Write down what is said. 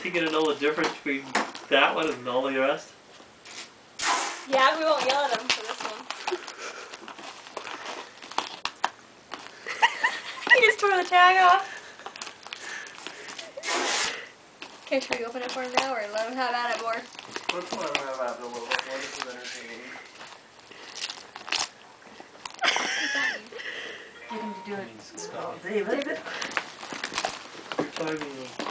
he gonna know the difference between that one and all the rest? Yeah, we won't yell at him for this one. He just tore the tag off. Okay, should we open it for him now, or let him have at it more? Let's let him have at it a little bit more. This is entertaining. Get him to do it. Oh, David. You're timing them.